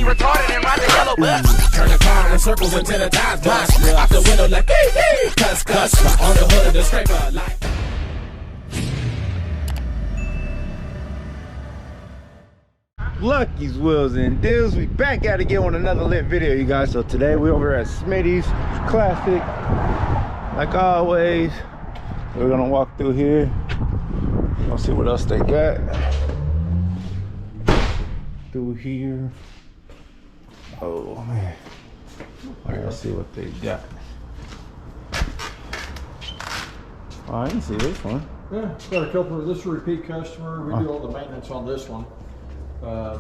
be retarded and ride the yellow bus. Turn the car in circles until the time's bust. Out the window like cuss. On the hood of the scraper like. Lucky's Wheels and Deals. We back at it again on another lit video, you guys. So today we're over at Smitty's Classic, like always. We're gonna walk through here. Let's see what else they got through here. Oh man, let's see what they got. Oh, I didn't see this one. Yeah, got a couple of, this is a repeat customer. We do all the maintenance on this one.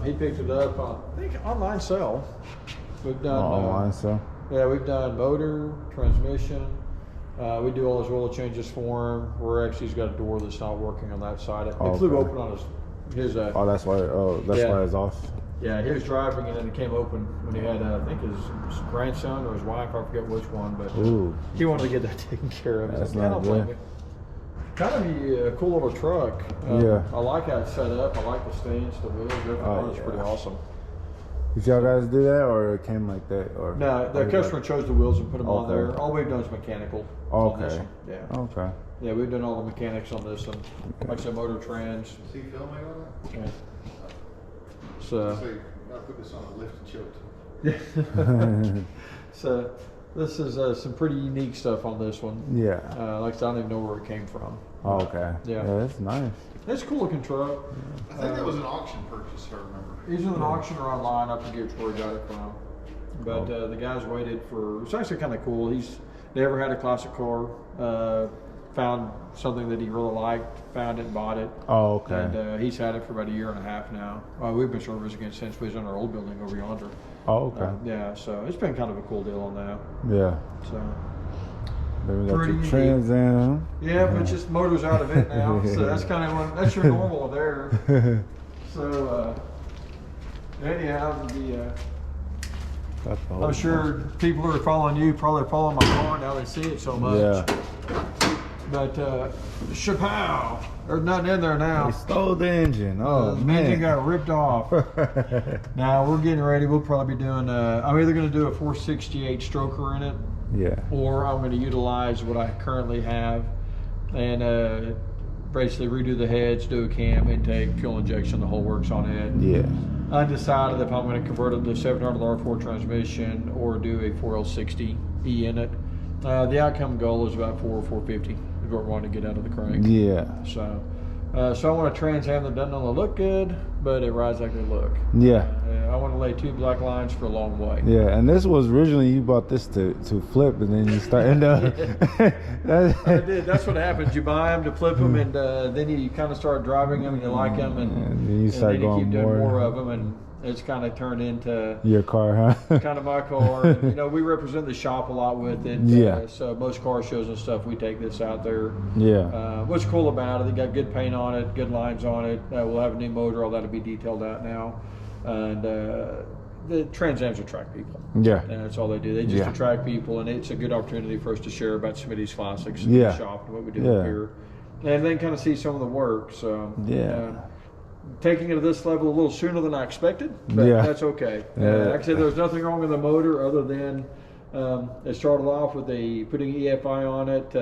He picked it up on, I think, online sale. We've done online sale. Yeah, we've done motor, transmission. We do all his oil changes for him. He's got a door that's not working on that side. It flew open on his. Oh, that's why. Oh, that's why it's off. Yeah, he was driving and then it came open when he had, I think, his grandson or his wife. I forget which one, but he wanted to get that taken care of. That's not good. Kind of a cool little truck. Yeah. I like how it's set up. I like the stance, the wheels, everything. It's pretty awesome. Did y'all guys do that, or it came like that? Or no, the customer chose the wheels and put them on there. All we've done is mechanical. Okay. Yeah. Okay. Yeah, we've done all the mechanics on this one. Like I said, motor trans. Is he filming on it? Yeah. So. I'll put this on a lift and choke. So. This is some pretty unique stuff on this one. Yeah. Like I said, I don't even know where it came from. Oh, okay. Yeah, that's nice. It's a cool looking truck. I think that was an auction purchase, if I remember. Either an auction or online. I forget where he got it from. But the guys waited for. It's actually kind of cool. He's never had a classic car. Found something that he really liked. Found it, bought it. Oh, okay. And he's had it for about a year and a half now. We've been servicing it since we was in our old building over yonder. Oh, okay. Yeah, so it's been kind of a cool deal on that. Yeah. So. Then we got your Trans Am. Yeah, but just motor's out of it now, so that's kind of that's your normal there. So anyhow, I'm sure people who are following you probably following my car now. They see it so much. Yeah. But Chappelle, there's nothing in there now. They stole the engine. Oh the man, engine got ripped off. Now we're getting ready. We'll probably be doing. I'm either going to do a 468 stroker in it. Yeah. Or I'm going to utilize what I currently have and basically redo the heads, do a cam, intake, fuel injection, the whole works on it. Yeah. Undecided if I'm going to convert it to 700 R4 transmission or do a 4L60E in it. The outcome goal is about 450 is what we're wanting to get out of the crank. Yeah. So I want a Trans Am that doesn't only look good, but it rides like they look. Yeah. I want to lay 2 black lines for a long way. Yeah, and this was originally you bought this to flip, and then you started. I did. That's what happens. You buy them to flip them, and then you kind of start driving them, and you like them, and then you start and then you going keep doing more of them, and it's kind of turned into your car, huh? kind of my car. And, we represent the shop a lot with it. Yeah. So most car shows and stuff, we take this out there. Yeah. What's cool about it? They got good paint on it, good lines on it. We'll have a new motor. All that'll be detailed out now. And the Trans Ams attract people. Yeah. And that's all they do. They just attract people, and it's a good opportunity for us to share about Smitty's Classics and the shop and what we do up here. And then kind of see some of the work. So taking it to this level a little sooner than I expected, but that's okay. Like I said, there's nothing wrong with the motor other than it started off with putting EFI on it.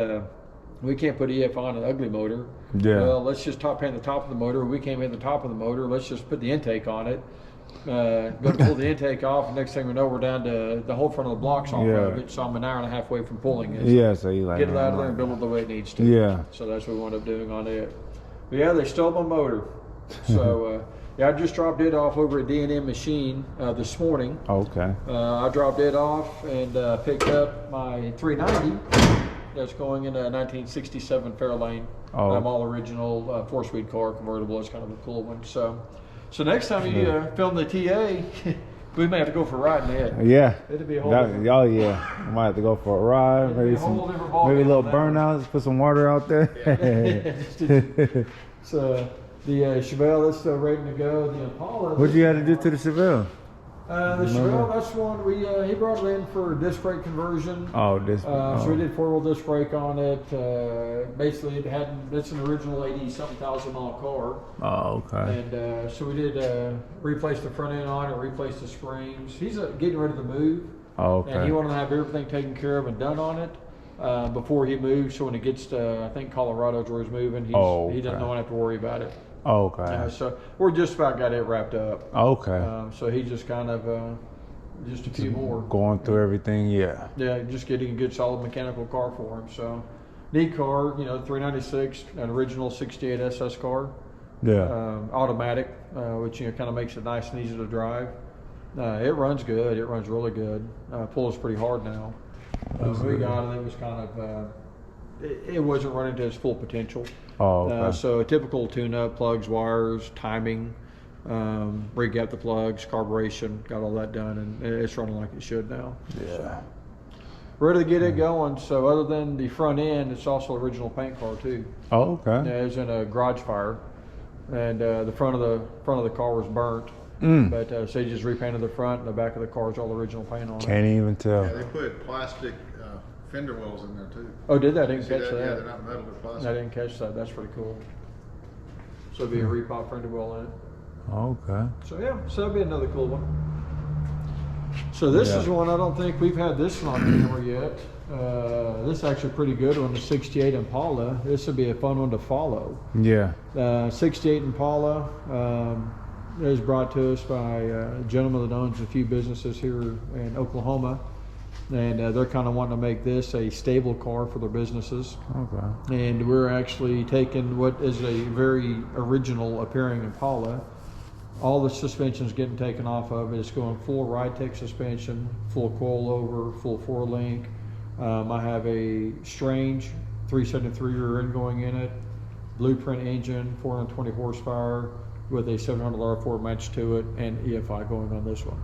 We can't put EFI on an ugly motor. Yeah. Well, let's just paint the top of the motor. We can't paint the top of the motor. Let's just put the intake on it. Go to pull the intake off, and next thing we know, we're down to the whole front of the blocks off of it. So I'm an hour and a half away from pulling it. Yeah, so you get it out of there and build it the way it needs to. Yeah. So that's what we wound up doing on it. But yeah, they stole my motor. So I just dropped it off over at D&M Machine this morning. Okay. I dropped it off and picked up my 390 that's going in a 1967 Fairlane. I'm all original 4-speed car, convertible. It's kind of a cool one. So next time you film the TA, we may have to go for a ride in it. Yeah. It'd be a whole different. Oh yeah. We might have to go for a ride. Maybe a little burnouts. Put some water out there. So the Chevelle is still ready to go. The Impala. What you had to do to the Chevelle? The Chevelle, that's one he brought it in for disc brake conversion. Oh, disc brake. So we did 4-wheel disc brake on it. Basically, it's an original 80-something thousand mile car. Oh, okay. And so we did replace the front end on it, replace the springs. He's getting ready to move. Oh, okay. And he wanted to have everything taken care of and done on it before he moves. So when it gets to, I think, Colorado is where he's moving, he doesn't want to have to worry about it. Okay. So we're just about got it wrapped up. Okay. So he just kind of just a few more. Going through everything, yeah. Yeah, just getting a good solid mechanical car for him. So neat car, 396, an original 68 SS car. Yeah. Automatic, which kind of makes it nice and easy to drive. It runs good. It runs really good. Pulls pretty hard now. When we got it, it was kind of it wasn't running to its full potential. Oh, okay. So a typical tune-up, plugs, wires, timing, re-gap the plugs, carburation, got all that done, and it's running like it should now. Yeah. So, ready to get it going. So other than the front end, it's also original paint car too. Oh, okay. It was in a garage fire, and the front of the car was burnt. But so they just repainted the front, and the back of the car is all original paint on it. Can't even tell. Yeah, they put plastic fender wells in there too. Oh, did they? I didn't catch that. Yeah, they're not metal, they're plastic. I didn't catch that. That's pretty cool. So it'd be a repop fender well in it. Okay. So yeah, so that'd be another cool one. So this is one I don't think we've had this one on camera yet. This is actually a pretty good one, the 68 Impala. This would be a fun one to follow. Yeah. 68 Impala. It was brought to us by a gentleman that owns a few businesses here in Oklahoma. And they're kind of wanting to make this a stable car for their businesses. Okay. And we're actually taking what is a very original appearing Impala. All the suspension's getting taken off of it. It's going full Ride-Tech suspension, full coilover, full 4-link. I have a Strange 373 rear end going in it, Blueprint engine, 420 horsepower with a 700 R4 match to it, and EFI going on this one.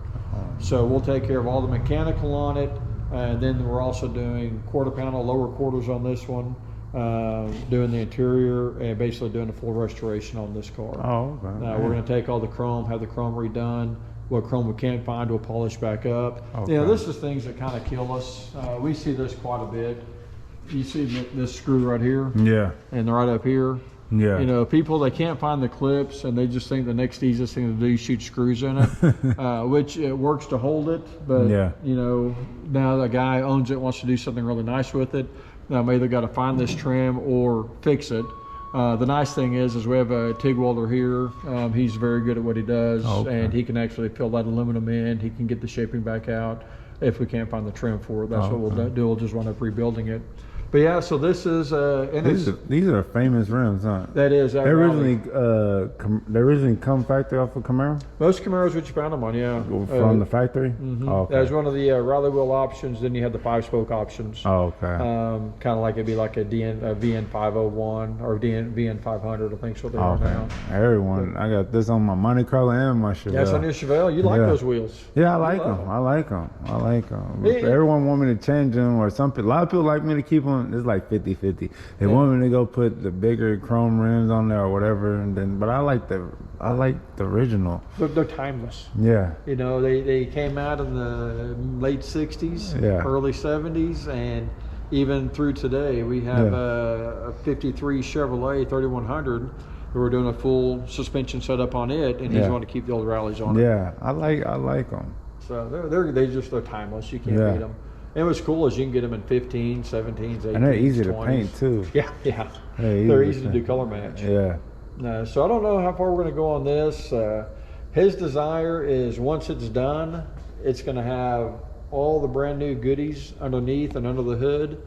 So we'll take care of all the mechanical on it, and then we're also doing quarter panel lower quarters on this one, doing the interior, and basically doing a full restoration on this car. Oh, okay. We're going to take all the chrome, have the chrome redone. What chrome we can't find, we'll polish back up. Okay. This is things that kind of kill us. We see this quite a bit. You see this screw right here? Yeah. And right up here. Yeah. People, they can't find the clips, and they just think the next easiest thing to do is shoot screws in it, which it works to hold it. But, now the guy owns it, wants to do something really nice with it. Now, I'm either got to find this trim or fix it. The nice thing is we have a TIG welder here. He's very good at what he does, and he can actually fill that aluminum in. He can get the shaping back out if we can't find the trim for it. That's what we'll do. We'll just wind up rebuilding it. But yeah, so this is these are famous rims, huh? That is. They originally come factory off of Camaro. Most Camaros, which you found them on, yeah. From the factory. Mm-hmm. Oh, okay. That was one of the rally wheel options. Then you had the 5-spoke options. Oh, okay. Kind of like it'd be like a VN 501 or VN 500. I think so. They are now. Everyone, I got this on my Monte Carlo and my Chevelle. That's on your Chevelle. You like those wheels? Yeah, I like them. I like them. Everyone want me to change them, or some people. A lot of people like me to keep them. It's like 50-50. They want me to go put the bigger chrome rims on there or whatever, but I like the original. They're timeless. Yeah. They came out in the late 60s, early 70s, and even through today. We have a 53 Chevrolet 3100. We're doing a full suspension setup on it, and he's going to keep the old rallies on it. Yeah, I like them. So they're timeless. You can't beat them. And what's cool is you can get them in 15, 17s, 18s, and they're easy 20s. to paint too. Yeah. They're easy to do color match. Yeah. So I don't know how far we're going to go on this. His desire is once it's done, it's going to have all the brand new goodies underneath and under the hood.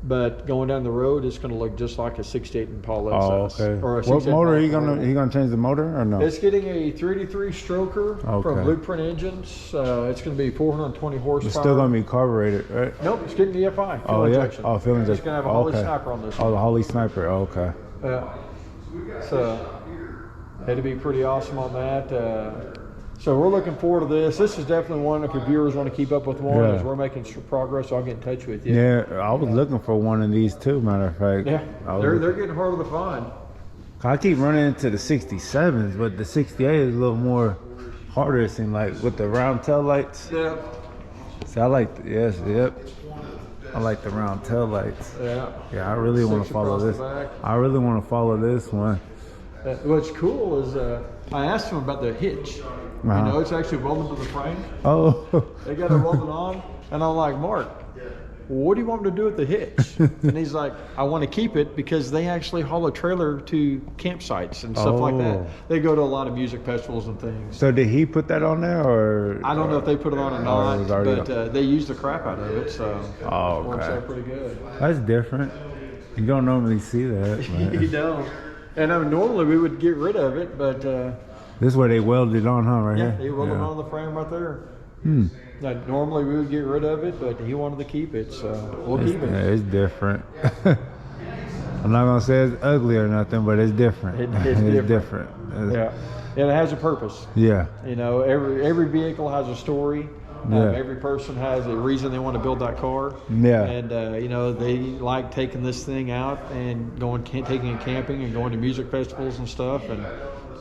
But going down the road, it's going to look just like a 68 Impala. Oh, okay. Or a what motor are he gonna gonna change the motor or no? It's getting a 383 stroker from Blueprint engines. It's going to be 420 horsepower. It's still going to be carbureted, right? Nope, it's getting the EFI. Oh, yeah? Injection. Oh, fuel injection. It's going to have a Holy Sniper on this one. Oh, the Holy Sniper. Oh, okay. So it'd be pretty awesome on that. So we're looking forward to this. This is definitely one, if your viewers want to keep up with one, as we're making progress, I'll get in touch with you. Yeah, I was looking for one of these too, matter of fact. Yeah, they're getting harder to find. I keep running into the 67s, but the 68 is a little more harder, it seemed like, with the round tail lights. Yeah. See, I like, yes, yep. I like the round tail lights. Yeah. Yeah, I really want to follow this. I really want to follow this one. What's cool is I asked him about the hitch. You know, it's actually welded to the frame. Oh. They got it welded on, and I'm like, Mark, what do you want me to do with the hitch? And he's like, I want to keep it because they actually haul a trailer to campsites and stuff like that. They go to a lot of music festivals and things. So did he put that on there, or? I don't know if they put it on or not, but they use the crap out of it, so it works out pretty good. That's different. You don't normally see that. You don't. And I mean, normally we would get rid of it, but this is where they welded it on, huh? Right here. Yeah, they welded it on the frame right there. Normally we would get rid of it, but he wanted to keep it, so we'll keep it. Yeah, it's different. I'm not gonna say it's ugly or nothing, but it's different. It's different. Yeah, and it has a purpose. Yeah. You know, every vehicle has a story. Every person has a reason they want to build that car. Yeah. And you know, they like taking this thing out and taking it camping and going to music festivals and stuff. And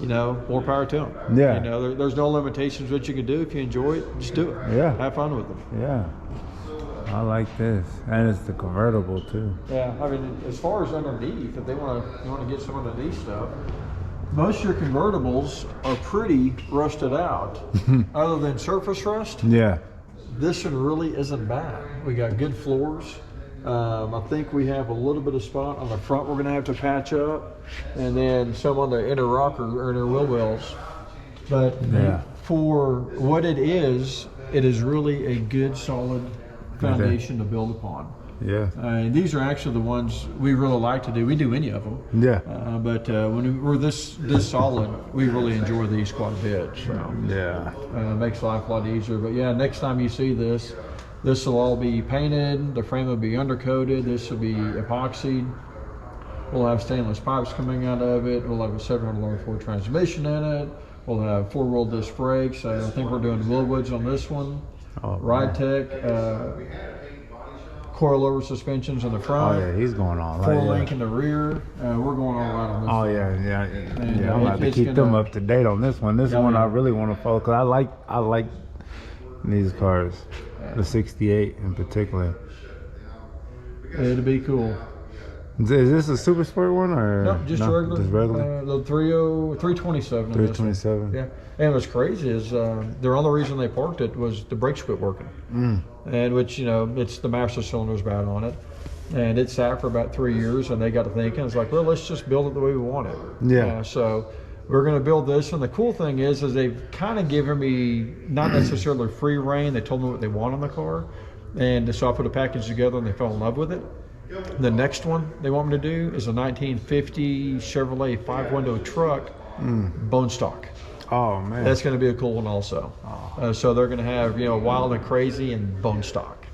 you know, more power to them. Yeah. You know, there's no limitations what you can do. If you enjoy it, just do it. Yeah. Have fun with them. Yeah. I like this, and it's the convertible too. Yeah. I mean, as far as underneath, if you want to get some underneath stuff, most of your convertibles are pretty rusted out. Other than surface rust. Yeah. This one really isn't bad. We got good floors. I think we have a little bit of spot on the front we're going to have to patch up, and then some on the inner rocker or inner wheel wells. But for what it is really a good solid foundation to build upon. Yeah. These are actually the ones we really like to do. We do any of them. Yeah. But when we're this solid, we really enjoy these quite a bit. So yeah. It makes life a lot easier. But yeah, next time you see this will all be painted. The frame will be undercoated. This will be epoxied. We'll have stainless pipes coming out of it. We'll have a 700 Ford transmission in it. We'll have 4-wheel disc brakes. I think we're doing Willwoods on this one. Ride Tech. Coilover suspensions in the front. Oh yeah, he's going all right. 4-link in the rear. We're going all right on this. Oh yeah. I'm gonna have to keep them up to date on this one. This one I really want to follow because I like these cars, the 68 in particular. It'd be cool. Is this a super sport one or no? Just regular. Just regular. The 327. 327. Yeah. And what's crazy is the only reason they parked it was the brakes quit working. And which, you know, it's the master cylinder's bad on it. And it sat for about 3 years, and they got to thinking, it's like, well, let's just build it the way we want it. Yeah. So we're going to build this. And the cool thing is they've kind of given me not necessarily free reign. They told me what they want on the car. And so I put a package together, and they fell in love with it. The next one they want me to do is a 1950 Chevrolet 5-window truck, bone stock. Oh man, that's going to be a cool one also. So they're going to have, you know, Wild and Crazy and bone stock,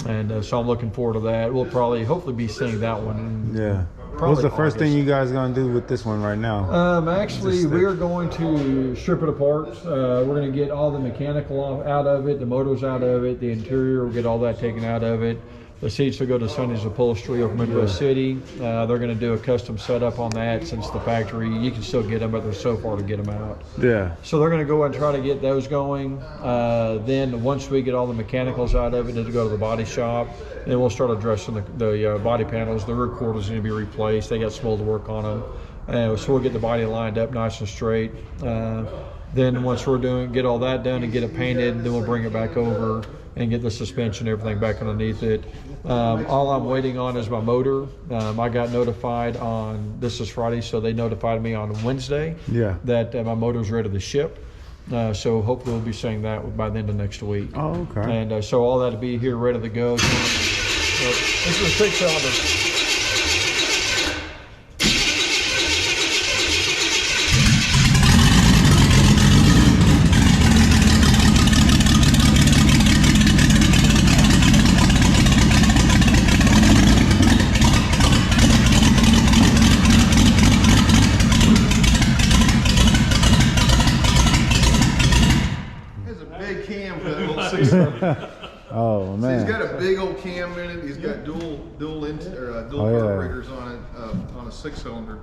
and so I'm looking forward to that. We'll hopefully be seeing that one. Yeah. What's the first thing you guys gonna do with this one right now? Actually, we are going to strip it apart. We're going to get all the mechanical out of it, the motors out of it, the interior. We'll get all that taken out of it. The seats will go to Sonny's Upholstery over Midwest City. They're going to do a custom setup on that since the factory. You can still get them, but they're so far to get them out. Yeah. So they're going to go and try to get those going. Then once we get all the mechanicals out of it, it'll go to the body shop. And then we'll start addressing the body panels. The rear quarters need to be replaced. They got some mold work on them. So we'll get the body lined up nice and straight. Then once we're get all that done and get it painted, then we'll bring it back over and get the suspension, everything back underneath it. All I'm waiting on is my motor. I got notified this is Friday, so they notified me on Wednesday that my motor's ready to ship. So hopefully we'll be seeing that by the end of next week. Oh, okay. And so all that will be here ready to go. So this is a 6-cylinder. Oh man! So he's got a big old cam in it. He's got dual carburetors on it on a 6-cylinder.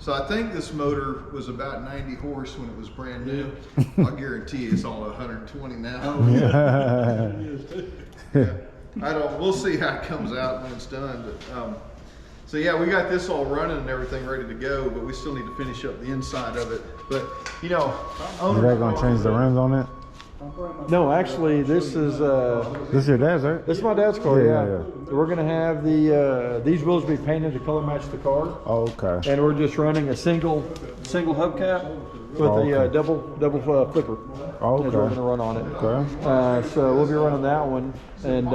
So I think this motor was about 90 horse when it was brand new. I guarantee you it's on 120 now. Yeah. We'll see how it comes out when it's done. But so yeah, we got this all running and everything ready to go, but we still need to finish up the inside of it. But you know, Is that gonna change the rims on it? No, actually, this is This is your dad's, right? this is my dad's car. Yeah, Yeah, yeah. we're gonna have the these wheels be painted to color match the car, Oh, okay. and we're just running a single hubcap with a double flipper. Oh, Is what we're okay. gonna run on it. Okay. So we'll be running that one, and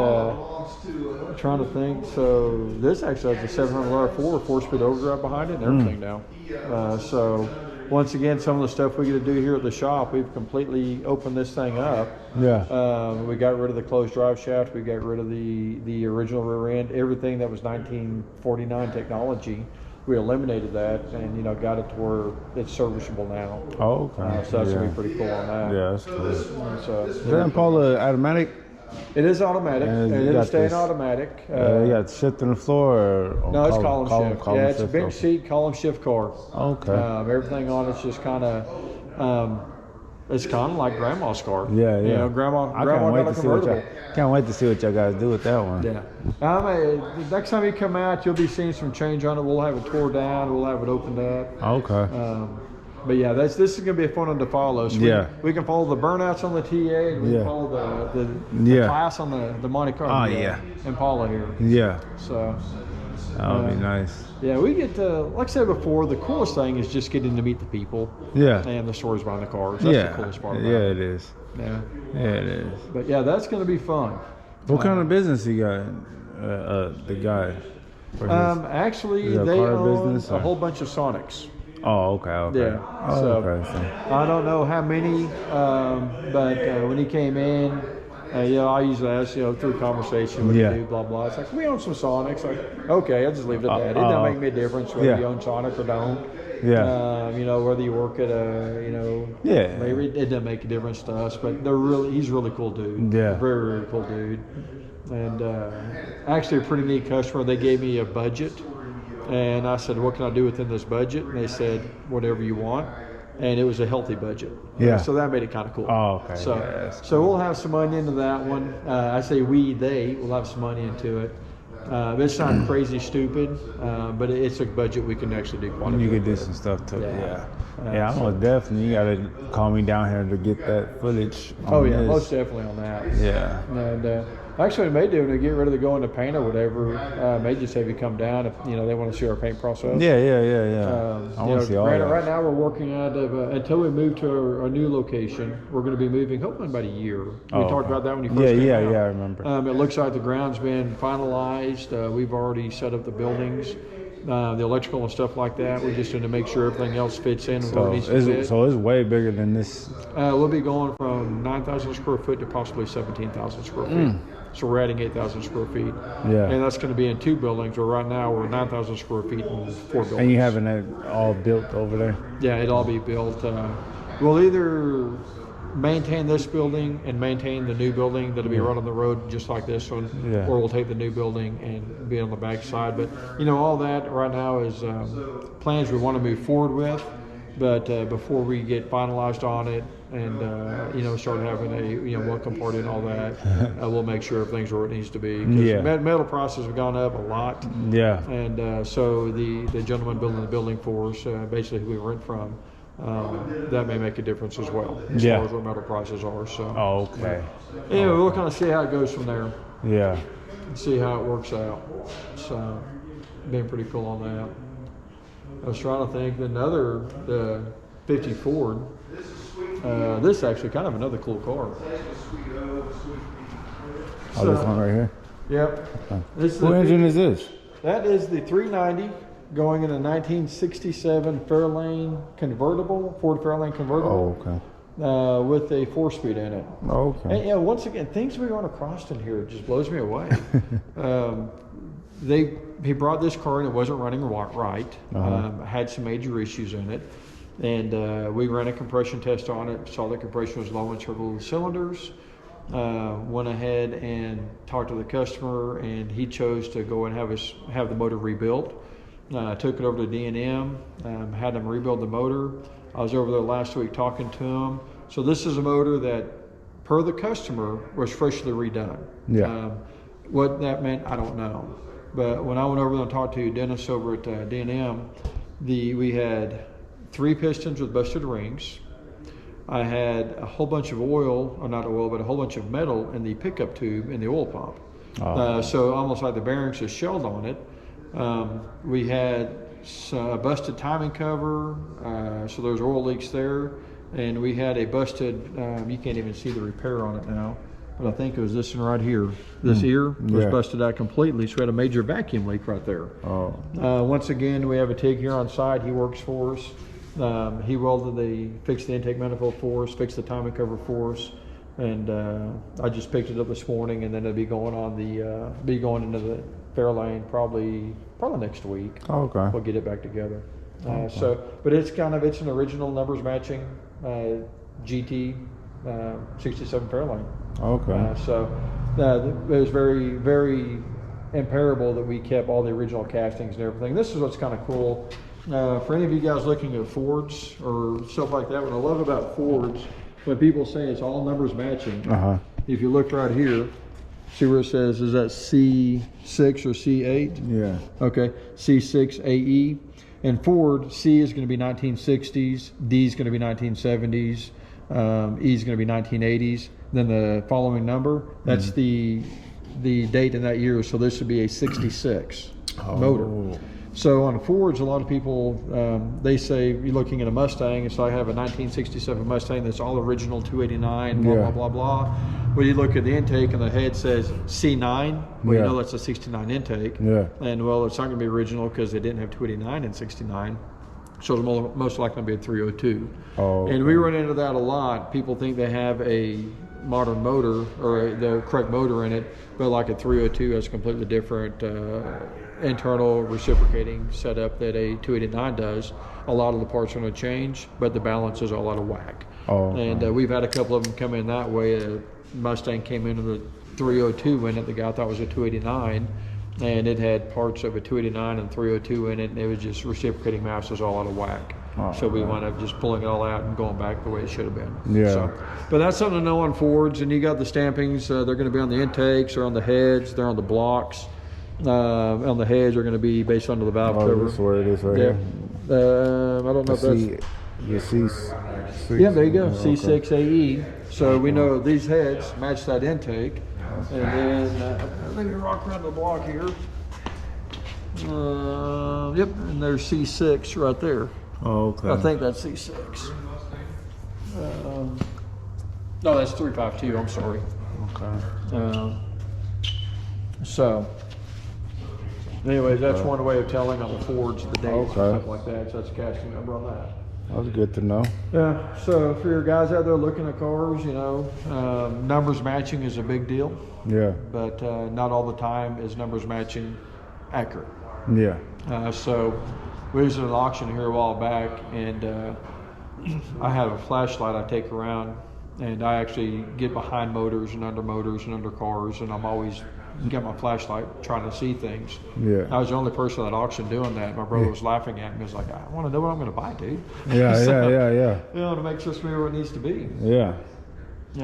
trying to think. So this actually has a 700 4-speed overdrive behind it and everything now. So once again, some of the stuff we get to do here at the shop, we've completely opened this thing up. Yeah. We got rid of the closed drive shaft. We got rid of the original rear end. Everything that was 1949 technology, we eliminated that, and you know, got it to where it's serviceable now. Oh, okay. So that's gonna be pretty cool on that. Yeah, that's cool. So Is that Impala automatic? it is automatic, And and you it'll got stay this- in automatic. You got shift on the floor or No, it's column shift. column Yeah, it's a shift, bench okay. seat column shift car. Okay. Everything on it's just kind of, it's kind of like grandma's car. Yeah, yeah. You know, grandma I got can't wait a to see what convertible. y'all. Can't wait to see what y'all guys do with that one. Yeah. Next time you come out, you'll be seeing some change on it. We'll have it tore down. We'll have it opened up. Okay. But yeah, this is gonna be a fun one to follow. So Yeah. we can follow the burnouts on the TA, and we Yeah. can follow the Yeah. class on the Monte Carlo. Oh, yeah. Impala here. Yeah. So. That would be nice. Yeah, we get to, like I said before, the coolest thing is just getting to meet the people Yeah. and the stories behind the cars. That's Yeah. the coolest part about Yeah, it. it is. Yeah. Yeah, it is. But yeah, that's going to be fun. What kind of business you got? The guy. for his- Actually, is it a they car own business, a or- whole bunch of Sonics. Oh, okay. Okay. Yeah. Oh, So, okay. So. I don't know how many, but when he came in, you know, I usually ask, you know, through conversation, what do Yeah. you do, blah, blah. It's like, we own some Sonics. Like, okay, I'll just leave it at that. It doesn't make me a difference whether Yeah. you own Sonic or don't. Yeah. You know, whether you work at a, you know, Yeah. maybe it doesn't make a difference to us, but he's a really cool dude. Yeah. Very, very cool dude. And actually a pretty neat customer. They gave me a budget, and I said, what can I do within this budget? And they said, whatever you want. And it was a healthy budget. Yeah. So that made it kind of cool. Oh, okay. So, Yeah, that's so we'll have some money into that one. I say they will have some money into it. It's not crazy stupid, but it's a budget we can actually do quite a You bit could do with. some stuff too. Yeah. Yeah, I'm most definitely. You gotta call me down here to get that footage. On Oh yeah, this. most definitely on that. Yeah. And actually, we may do when we get ready to go into paint or whatever. May just have you come down if you know they want to see our paint process. Yeah. I You want know, to see all right, that. right now we're working out of until we move to our new location. We're going to be moving hopefully in about a year. We talked okay. about that when you first came out. Yeah, I remember. It looks like the ground's been finalized. We've already set up the buildings, the electrical and stuff like that. We just need to make sure everything else fits in where it needs to fit. So it's way bigger than this. We'll be going from 9,000 square foot to possibly 17,000 square feet. So we're adding 8,000 square feet. Yeah. And that's going to be in 2 buildings, where right now we're 9,000 square feet in 4 buildings. And you having that all built over there? Yeah, it'll all be built. We'll either maintain this building and maintain the new building that'll be right on the road just like this one, Yeah. or we'll take the new building and be on the back side. But you know, all that right now is plans we want to move forward with, but before we get finalized on it and you know, start having a welcome party and all that, we'll make sure everything's where it needs to be. 'Cause Yeah. metal prices have gone up a lot. Yeah. And so the gentleman building the building for us, basically who we rent from, that may make a difference as well, as Yeah. far as what metal prices are. So Oh, okay. anyway, we'll kind of see how it goes from there Yeah. and see how it works out. So being pretty cool on that. I was trying to think the 50 Ford. This is actually kind of another cool car. Oh, this one right here. Yep. This is What the engine is this? That is the 390 going in a 1967 Fairlane convertible, Ford Fairlane convertible, Oh, okay. with a 4-speed in it. Okay. And yeah, once again, things we run across in here just blows me away. He brought this car and it wasn't running right. Had some major issues in it. And we ran a compression test on it, saw the compression was low in several of the cylinders. Went ahead and talked to the customer, and he chose to go and have the motor rebuilt. Took it over to D&M, had them rebuild the motor. I was over there last week talking to them. So this is a motor that, per the customer, was freshly redone. Yeah. What that meant, I don't know. But when I went over there and talked to Dennis over at D&M, we had 3 pistons with busted rings. I had a whole bunch of oil, or not oil, but a whole bunch of metal in the pickup tube in the oil pump. So almost like the bearings just shelled on it. We had a busted timing cover, so there's oil leaks there. And we had a busted, you can't even see the repair on it now, but I think it was this one right here. This ear was busted out completely, so we had a major vacuum leak right there. Once again, we have a TIG here on site. He works for us. He fixed the intake manifold for us, fixed the timing cover for us, and I just picked it up this morning, and then it'll be going on going into the Fairlane probably next week. Okay. We'll get it back together. But it's an original numbers matching GT 67 Fairlane. Okay. It was very, very imperable that we kept all the original castings and everything. This is what's kind of cool. For any of you guys looking at Fords or stuff like that, what I love about Fords, when people say it's all numbers matching, if you look right here, see where it says, is that C6 or C8? Yeah. Okay, C6 AE. And Ford, C is going to be 1960s, D is going to be 1970s, E is going to be 1980s. Then the following number, that's the date in that year. So this would be a 66 motor. So on Fords, a lot of people, they say, you're looking at a Mustang, and so I have a 1967 Mustang that's all original 289, blah, blah, blah, blah. But you look at the intake and the head says C9, well, you know that's a 69 intake. And well, it's not going to be original because they didn't have 289 in 69. So it's most likely going to be a 302. And we run into that a lot. People think they have a modern motor or the correct motor in it, but like a 302 has a completely different internal reciprocating setup that a 289 does. A lot of the parts are going to change, but the balance is all out of whack. And we've had a couple of them come in that way. A Mustang came in with a 302 in it. The guy thought it was a 289, and it had parts of a 289 and 302 in it, and it was just reciprocating mass was all out of whack. So we wound up just pulling it all out and going back the way it should have been. But that's something to know on Fords. And you got the stampings. They're going to be on the intakes, they're on the heads, they're on the blocks. On the heads are going to be based on the valve cover. That's where it is right here. I don't know if that's... Yeah, there you go, C6 AE. So we know these heads match that intake. And then, let me rock around the block here. Yep, and there's C6 right there. I think that's C6. No, that's 352, I'm sorry. So, anyways, that's one way of telling on the Fords, the dates and stuff like that. So that's a casting number on that. That's good to know. Yeah, so for your guys out there looking at cars, you know, numbers matching is a big deal. But not all the time is numbers matching accurate. So we was at an auction here a while back, and I have a flashlight I take around, and I actually get behind motors and under cars, and I'm always got my flashlight trying to see things. I was the only person at that auction doing that. My brother was laughing at me. He was like, I want to know what I'm going to buy, dude. You know, to make sure it's where it needs to be. Yeah,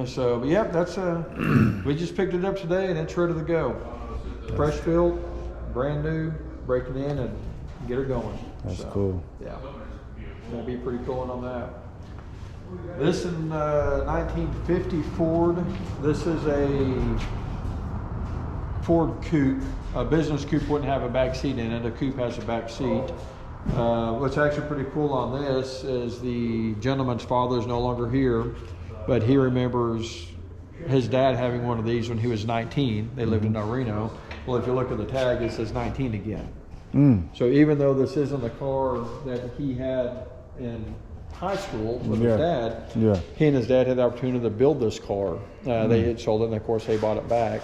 so, but yeah, that's, we just picked it up today, and it's ready to go. Fresh filled, brand new, break it in and get her going. That's cool. Yeah, that'd be pretty cool on that. This is 1950 Ford. This is a Ford coupe. A business coupe wouldn't have a back seat in it. A coupe has a back seat. What's actually pretty cool on this is the gentleman's father is no longer here, but he remembers his dad having one of these when he was 19. They lived in El Reno. Well, if you look at the tag, it says 19 again. So even though this isn't the car that he had in high school with his dad, he and his dad had the opportunity to build this car. They had sold it, and of course they bought it back.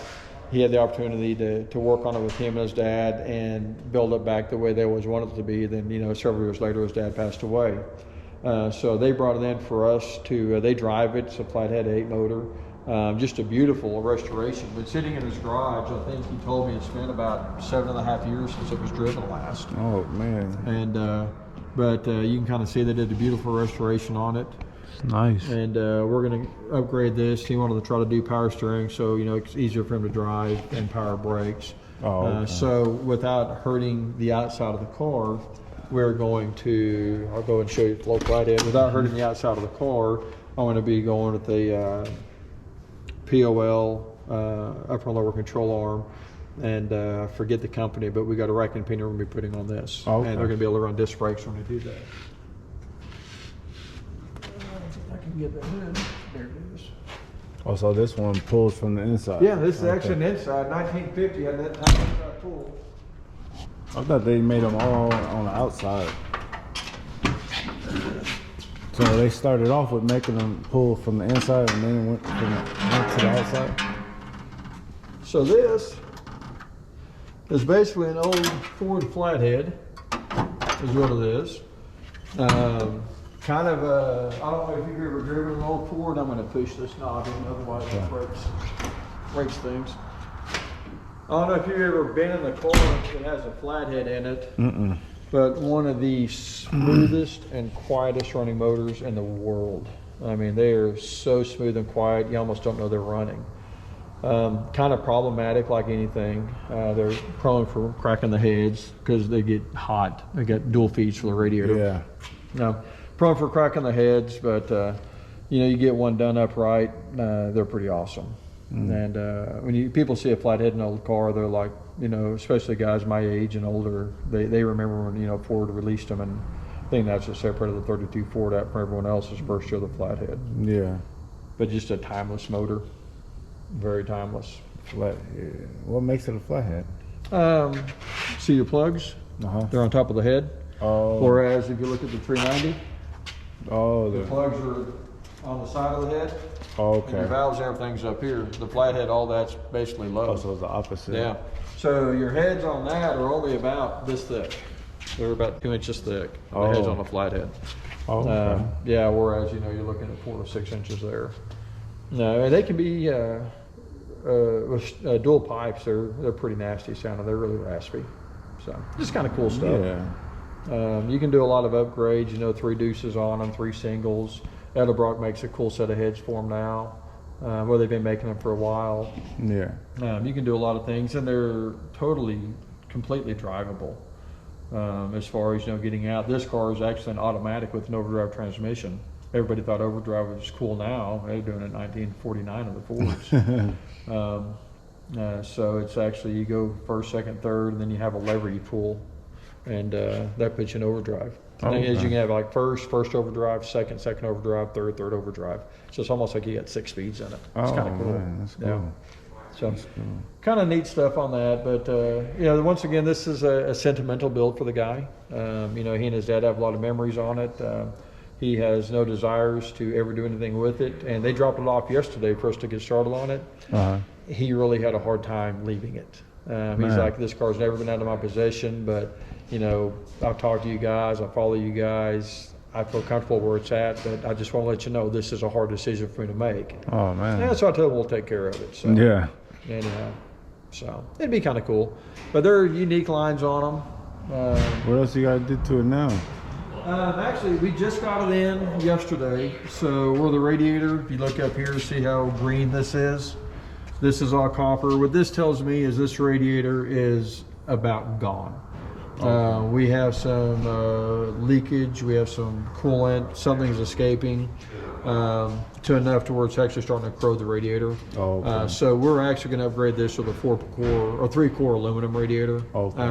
He had the opportunity to work on it with him and his dad and build it back the way they always wanted it to be. Then, you know, several years later, his dad passed away. So they brought it in for us to, they drive it. It's a flathead 8 motor. Just a beautiful restoration. Been sitting in his garage. I think he told me it's been about 7.5 years since it was driven last. Oh man! And but you can kind of see they did a beautiful restoration on it. Nice. And we're going to upgrade this. He wanted to try to do power steering, so it's easier for him to drive, and power brakes. Oh. Okay. So without hurting the outside of the car, we're going to. I'll go and show you the low flathead. Without hurting the outside of the car, I'm going to be going with the POL, upper and lower control arm, and forget the company, but we got a rack and pinion we're going to be putting on this. Okay. And they're going to be able to run disc brakes when we do that. I can get that in. There it is. Oh, so this one pulls from the inside. Yeah, this is actually an inside. 1950 had that type of pull. I thought they made them all on the outside. So they started off with making them pull from the inside and then went to the outside? So this is basically an old Ford flathead, is what it is. Kind of I don't know if you've ever driven an old Ford. I'm going to push this knob in, otherwise it breaks things. I don't know if you've ever been in the car that has a flathead in it. Mm-mm. But one of the smoothest and quietest running motors in the world. I mean, they are so smooth and quiet, you almost don't know they're running. Kind of problematic like anything. They're prone for cracking the heads because they get hot. They got dual feeds for the radiator. Yeah. No, prone for cracking the heads, but you get one done up right, they're pretty awesome. And when people see a flathead in an old car, they're like, especially guys my age and older, they remember when Ford released them, and I think that's what separated the 32 Ford out from everyone else's first year of the flathead. Yeah. But just a timeless motor, very timeless. Flathead. What makes it a flathead? See your plugs? They're on top of the head. Oh. Whereas if you look at the 390, the plugs are on the side of the head. Okay. And your valves, everything's up here. The flathead, all that's basically low. Oh, so it's the opposite. Yeah. So your heads on that are only about this thick. They're about 2 inches thick. The heads on a flathead. Oh. Okay. Yeah. Whereas you're looking at 4 to 6 inches there. No, and they can be with dual pipes. They're pretty nasty sounding. They're really raspy. So just kind of cool stuff. Yeah. You can do a lot of upgrades. 3 deuces on them, 3 singles. Edelbrock makes a cool set of heads for them now. Well, they've been making them for a while. Yeah. You can do a lot of things, and they're completely drivable. As far as getting out, this car is actually an automatic with an overdrive transmission. Everybody thought overdrive was cool now. They're doing it in 1949 on the Fords. So it's actually you go first, second, third, and then you have a lever you pull, and that puts you in overdrive. Okay. As you can have like first overdrive, second overdrive, third overdrive. So it's almost like you got 6 speeds in it. It's kind of cool. Man, that's cool. Yeah. So kind of neat stuff on that. But once again, this is a sentimental build for the guy. He and his dad have a lot of memories on it. He has no desires to ever do anything with it, and they dropped it off yesterday for us to get started on it. He really had a hard time leaving it. He's like, this car's never been out of my possession, but I've talked to you guys, I follow you guys, I feel comfortable where it's at, but I just want to let you know this is a hard decision for me to make. Oh man. Yeah, so I told him we'll take care of it. So. Yeah. Anyhow, so it'd be kind of cool. But there are unique lines on them. What else you gotta do to it now? Actually, we just got it in yesterday. So where the radiator, if you look up here, see how green this is? This is all copper. What this tells me is this radiator is about gone. We have some leakage, we have some coolant, something's escaping to enough to where it's actually starting to corrode the radiator. So we're actually going to upgrade this with a 4-core or 3-core aluminum radiator.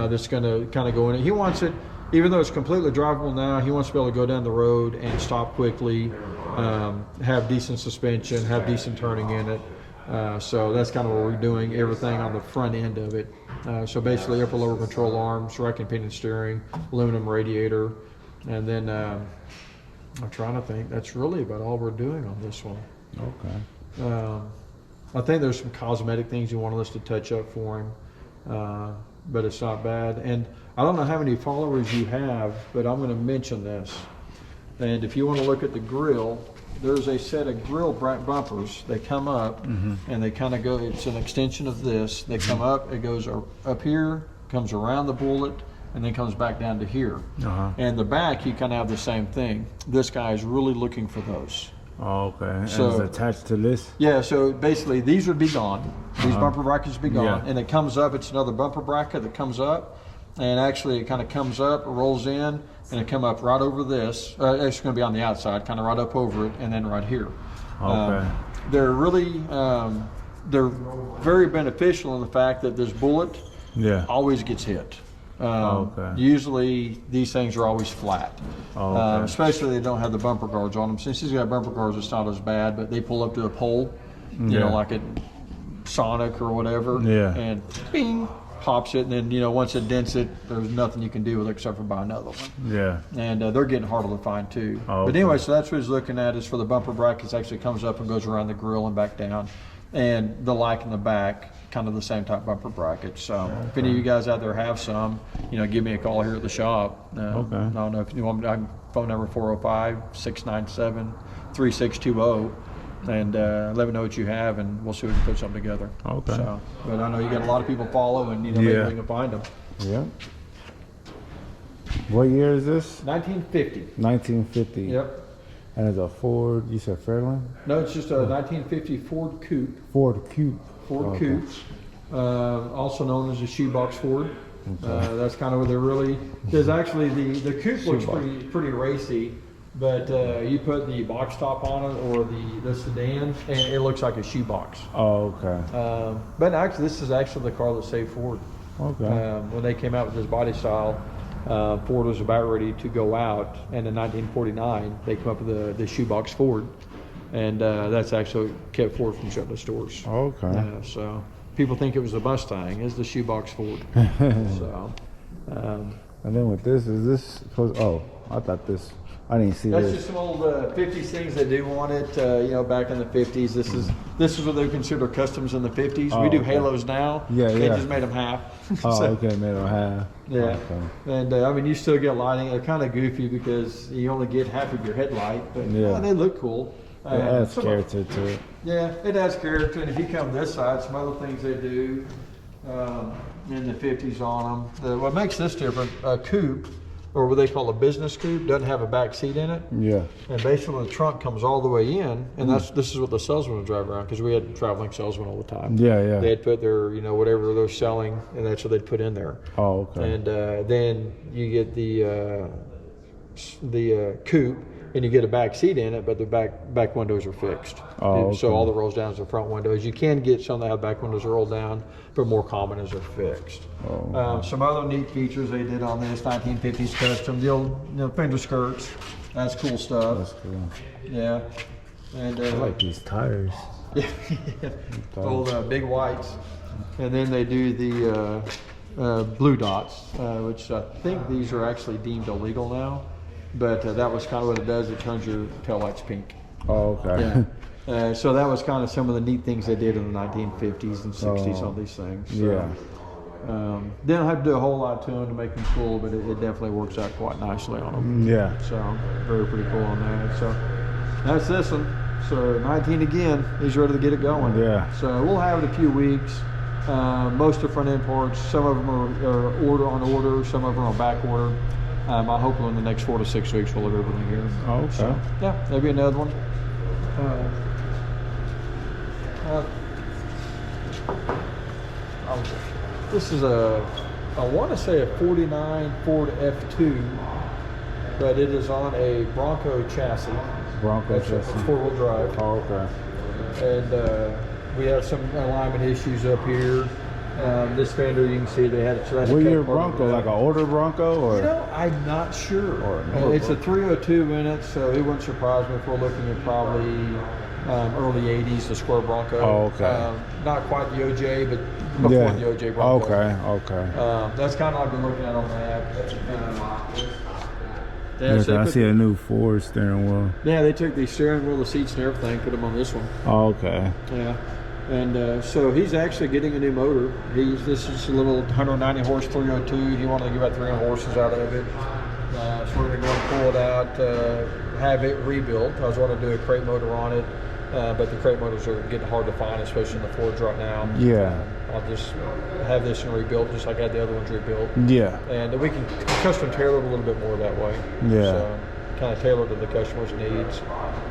That's going to kind of go in it. He wants it, even though it's completely drivable now, he wants to be able to go down the road and stop quickly, have decent suspension, have decent turning in it. So that's kind of what we're doing, everything on the front end of it. So basically upper lower control arms, rack and pinion steering, aluminum radiator, and then I'm trying to think, that's really about all we're doing on this one. Okay. I think there's some cosmetic things you wanted us to touch up for him, but it's not bad. And I don't know how many followers you have, but I'm going to mention this. And if you want to look at the grill, there's a set of grill bumpers. They come up and they kind of go, it's an extension of this. They come up, it goes up here, comes around the bullet, and then comes back down to here. And the back, you kind of have the same thing. This guy is really looking for those. Oh, okay. So and it's attached to this? Yeah, so basically these would be gone. These bumper brackets would be gone. Yeah. And it comes up, it's another bumper bracket that comes up. And actually it kind of comes up, rolls in, and it come up right over this. It's going to be on the outside, kind of right up over it, and then right here. Okay. They're really, they're very beneficial in the fact that this bullet always gets hit. Usually these things are always flat, especially they don't have the bumper guards on them. Since he's got bumper guards, it's not as bad, but they pull up to a pole, you know, like at Sonic or whatever, and bing, pops it, and then, you know, once it dents it, there's nothing you can do with it except for buy another one. And they're getting harder to find too. But anyway, so that's what he's looking at, is for the bumper brackets. Actually comes up and goes around the grill and back down, and the like in the back, kind of the same type bumper brackets. So if any of you guys out there have some, you know, give me a call here at the shop. I don't know if you want me, phone number 405-697-3620, and let me know what you have, and we'll see if we can put something together. So, but I know you got a lot of people follow, and you know, maybe we can find them. What year is this? 1950. 1950. Yep. And it's a Ford, you said Fairlane? No, it's just a 1950 Ford Coupe. Ford Coupe. Ford Coupe, also known as a shoebox Ford. That's kind of where they're really, because actually the Coupe looks pretty racy, but you put the box top on it or the sedan, and it looks like a shoebox. But actually, this is actually the car that saved Ford. When they came out with this body style, Ford was about ready to go out, and in 1949 they came up with the shoebox Ford. And that's actually kept Ford from shutting the stores. So people think it was the Mustang. It's the shoebox Ford. And then with this, is this supposed? Oh, I thought this. I didn't see That's this. just some old 50s things they do want it. You know, back in the 50s. This is what they consider customs in the 50s. We do Halos now. They just made them half. Made them half. And I mean, you still get lighting. They're kind of goofy because you only get half of your headlight, but they look cool. It adds character to it. Yeah, it adds character. And if you come this side, some other things they do in the 50s on them. What makes this different, a coupe, or what they call a business coupe, doesn't have a back seat in it. And basically the trunk comes all the way in, and this is what the salesman would drive around, because we had traveling salesmen all the time. They'd put their, you know, whatever they're selling, and that's what they'd put in there. And then you get the coupe, and you get a back seat in it, but the back windows are fixed. So all the rolls down is the front windows. You can get some that have back windows rolled down, but more common is they're fixed. Some other neat features they did on this 1950s custom, the old, you know, fender skirts. That's cool stuff. That's cool. Yeah. And I like these tires. Old big whites. And then they do the blue dots, which I think these are actually deemed illegal now. But that was kind of what it does. It turns your taillights pink. So that was kind of some of the neat things they did in the 1950s and 60s on these things. Didn't have to do a whole lot to them to make them cool, but it definitely works out quite nicely on them. So very pretty cool on that. So that's this one. So 19 again. He's ready to get it going. So we'll have it a few weeks. Most of the front end parts, some of them are on order, some of them are on back order. I hope in the next 4 to 6 weeks we'll have everything here. So, yeah, maybe another one. This is I want to say a 49 Ford F2, but it is on a Bronco chassis. It's four-wheel drive. And we have some alignment issues up here. This fender, you can see they had it. So what year Bronco? Like an older Bronco, or? You know, I'm not sure. It's a 302 in it, so it wouldn't surprise me if we're looking at probably early 80s, the square Bronco. Not quite the OJ, but before the OJ Bronco. That's kind of what I've been looking at on that. I see a new Ford steering wheel. Yeah, they took the steering wheel, the seats, and everything, put them on this one. Yeah. And so he's actually getting a new motor. This is a little 190 horse 302. He wanted to get about 300 horses out of it. So we're going to go and pull it out, have it rebuilt. I was going to do a crate motor on it, but the crate motors are getting hard to find, especially in the Fords right now. Yeah. I'll just have this one rebuilt just like I had the other ones rebuilt. Yeah. And we can custom tailor it a little bit more that way. Yeah. So, kind of tailored to the customer's needs.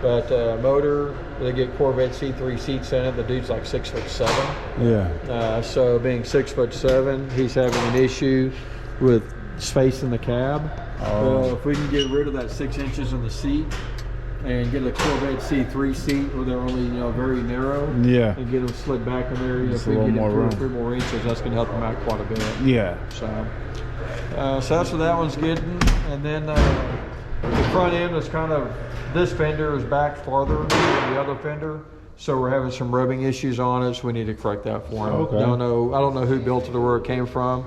But motor, they get Corvette C3 seats in it. The dude's like 6'7". Yeah. So being 6'7", he's having an issue with space in the cab. So if we can get rid of that 6 inches in the seat and get a Corvette C3 seat where they're only very narrow, yeah, and get them slid back in there, just if we get more 2 or room. 3 more inches, that's going to help them out quite a bit. Yeah. So that's what that one's getting. And then the front end is kind of, this fender is back farther than the other fender, so we're having some rubbing issues on it, so we need to correct that for them. Okay. I don't know who built it or where it came from.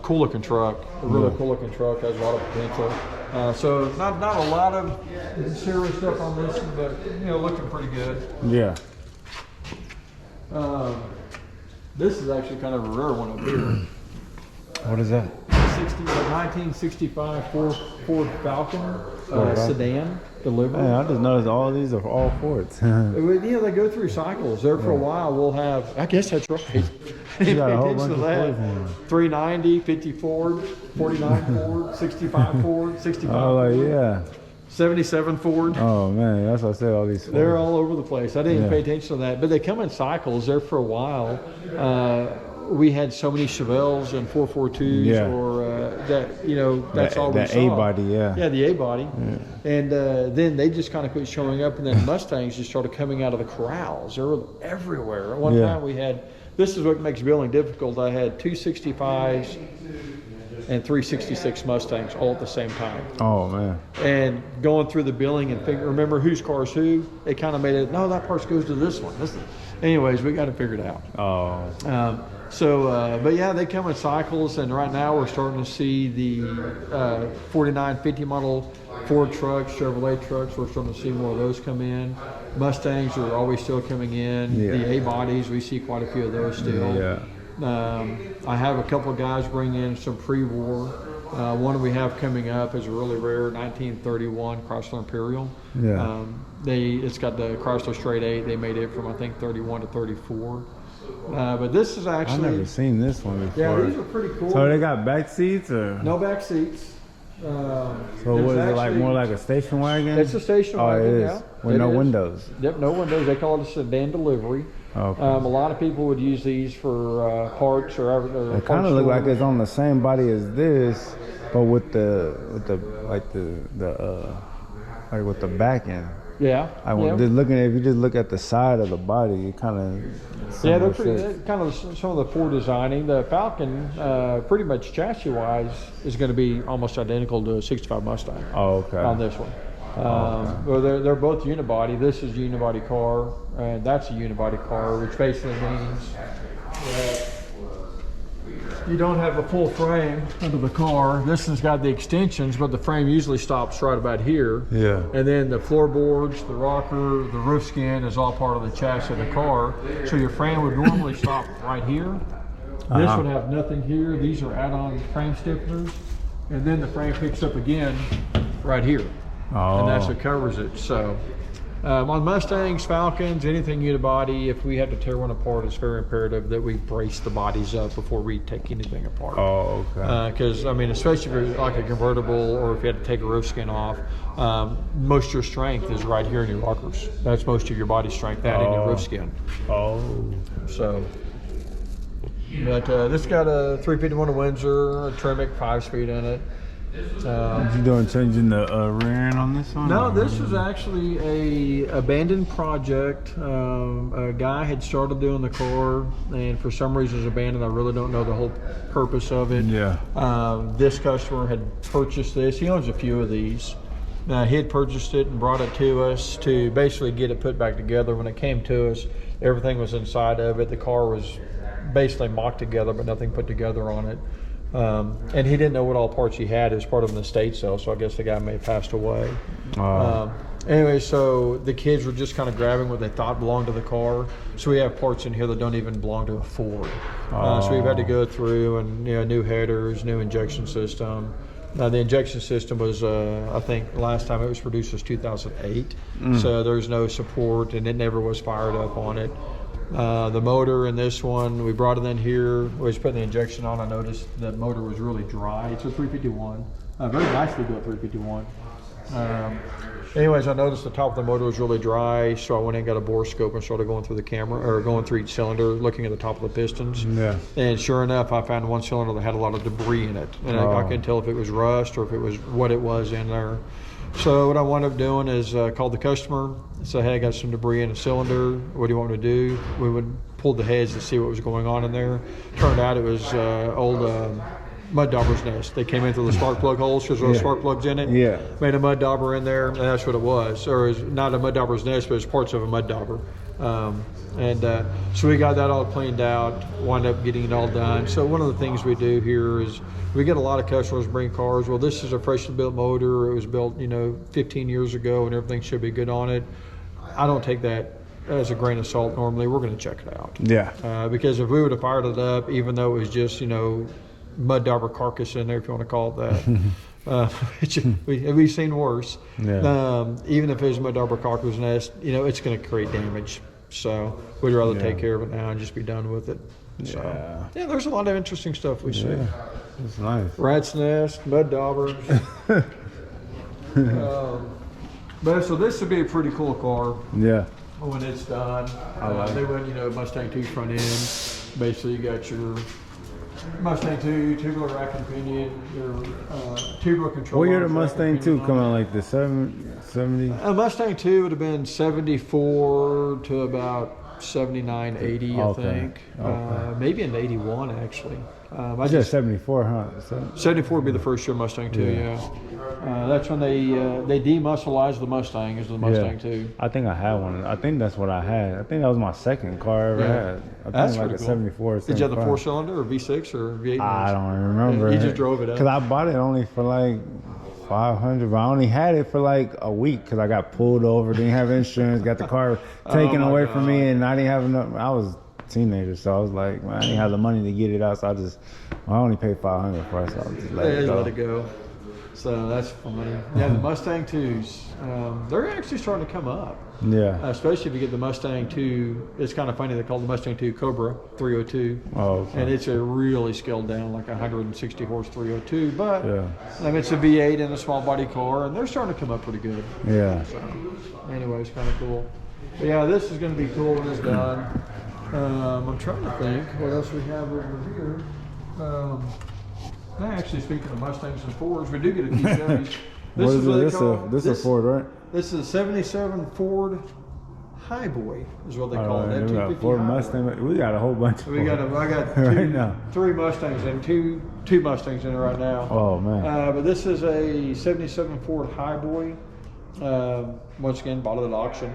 Cool looking truck, a really cool looking truck, has a lot of potential. So not a lot of serious stuff on this one, but looking pretty good. Yeah. This is actually kind of a rare one up here. What is that? 1965 Ford Falcon sedan delivered. Man, I just noticed all of these are all Fords. They go through cycles. There for a while, we'll have, I guess that's right. You got a whole Pay bunch of attention to Fords. that. 390, 50 Ford, 49 Ford, 65 Ford, 65 Oh, like, Ford, yeah. 77 Ford. Oh man, that's what I said. All these Fords. They're all over the place. I didn't even Yeah. pay attention to that, but they come in cycles. There for a while. We had so many Chevelles and 442s, Yeah. or that's all we that saw. A-body, yeah. Yeah, the A-body. Yeah. And then they just kind of quit showing up, and then Mustangs just started coming out of the corrals. They were everywhere. At one time we had, this is what makes building difficult, I had 265s and 366 Mustangs all at the same time. Oh man. And going through the billing and remember whose car's who, it kind of made it, no, that part goes to this one. Anyways, we got to figure it out. Oh. But yeah, they come in cycles, and right now we're starting to see the 4950 model Ford trucks, Chevrolet trucks. We're starting to see more of those come in. Mustangs are always still coming in. Yeah. The A-bodies, we see quite a few of those still. Yeah. I have a couple of guys bring in some pre-war. One we have coming up is a really rare 1931 Chrysler Imperial. Yeah. It's got the Chrysler Straight 8. They made it from I think 31 to 34. But this is actually, I've never seen this one before. yeah, these are pretty cool. So they got back seats or No back seats. So what is it, like more like a station wagon? It's a station wagon, it is. yeah. With It no is. windows. Yep, no windows. They call it a sedan delivery. Okay. A lot of people would use these for parts or It kind of look like it's on the same body as this, but with the back end. Yeah. Just looking at, if you just look at the side of the body, it kind of. Yeah, they're pretty, kind of some of the Ford designing. The Falcon, pretty much chassis-wise, is going to be almost identical to a 65 Mustang. Oh, okay. On this one. Well, they're both unibody. This is a unibody car, and that's a unibody car, which basically means that you don't have a full frame under the car. This one's got the extensions, but the frame usually stops right about here. Yeah. And then the floorboards, the rocker, the roof skin is all part of the chassis of the car. So your frame would normally stop right here. This would have nothing here. These are add-on frame stiffeners. And then the frame picks up again right here. Oh. And that's what covers it. So on Mustangs, Falcons, anything unibody, if we have to tear one apart, it's very imperative that we brace the bodies up before we take anything apart. Oh, okay. Because, I mean, especially if you're like a convertible or if you had to take a roof skin off, most of your strength is right here in your rockers. That's most of your body strength, that in your roof skin. Oh. So, but this got a 351 to Windsor, a Tremec 5-speed in it. What you doing, changing the rear end on this one? No, this is actually a abandoned project. A guy had started doing the car, and for some reason it's abandoned. I really don't know the whole purpose of it. Yeah. This customer had purchased this. He owns a few of these. He had purchased it and brought it to us to basically get it put back together. When it came to us, everything was inside of it. The car was basically mocked together, but nothing put together on it. And he didn't know what all parts he had as part of an estate sale, so I guess the guy may have passed away. Anyway, so the kids were just kind of grabbing what they thought belonged to the car. So we have parts in here that don't even belong to a Ford. So we've had to go through and new headers, new injection system, The injection system was, I think, last time it was produced was 2008. So there's no support, and it never was fired up on it. The motor in this one, we brought it in here. We was putting the injection on. I noticed the motor was really dry. It's a 351, very nicely built 351. Anyways, I noticed the top of the motor was really dry, so I went and got a bore scope and started going through the camera, or going through each cylinder, looking at the top of the pistons. Yeah. And sure enough, I found one cylinder that had a lot of debris in it, and I couldn't tell if it was rust or if it was what it was in there. So what I wound up doing is called the customer and said, hey, I got some debris in a cylinder. What do you want me to do? We would pull the heads to see what was going on in there. Turned out it was old mud dauber's nest. They came in through the spark plug holes because there were spark plugs in it. Yeah. Made a mud dauber in there, and that's what it was. Or it was not a mud dauber's nest, but it was parts of a mud dauber. So we got that all cleaned out, wound up getting it all done. So one of the things we do here is we get a lot of customers bring cars. Well, this is a freshly built motor. It was built, 15 years ago, and everything should be good on it. I don't take that as a grain of salt normally. We're going to check it out. Yeah. Because if we would have fired it up, even though it was just, mud dauber carcass in there, if you want to call it that. We've seen worse. Yeah. Even if it was mud dauber carcass nest, it's going to create damage. So we'd rather take care of it now and just be done with it. So, there's a lot of interesting stuff we see. It's nice. Rat's nest, mud daubers. But so this would be a pretty cool car. Yeah. When it's done, they went, Mustang 2 front end. Basically, you got your Mustang 2, tubular rack and pinion, your tubular control. What year did Mustang 2 come out, like the 70? Mustang 2 would have been 74 to about 79, 80, I think. Maybe in 81, actually. I just 74, huh? 74 would be the first year Mustang 2, yeah. That's when they demuscleized the Mustang as the Mustang 2. I think I had one. I think that's what I had. I think that was my second car I ever had. I think that's like a cool. 74. Did you have the 4-cylinder or V6 or V8? I don't remember. Yeah, you just drove it up. Because I bought it only for like $500, but I only had it for like a week because I got pulled over, didn't have insurance, got the car taken away from me, and I didn't have enough. I was a teenager, so I was like, man, I didn't have the money to get it out, so I only paid $500 for it, so I just let it go. So that's funny. Yeah, the Mustang 2s, they're actually starting to come up. Yeah. Especially if you get the Mustang 2. It's kind of funny, they call the Mustang 2 Cobra 302. Oh, okay. And it's a really scaled down, like 160 horse 302. But it's a V8 in a small body car, and they're starting to come up pretty good. Yeah. So, anyway, it's kind of cool. But yeah, this is going to be cool when it's done. I'm trying to think what else we have over here. Actually, speaking of Mustangs and Fords, we do get a few Chevys. This is a Ford, right? This is a 77 Ford Highboy, is what they call it. We got Ford Mustang. We got a whole bunch of I got three Mustangs and two Mustangs in it right now. Oh, man. But this is a 77 Ford Highboy. Once again, bought it at auction.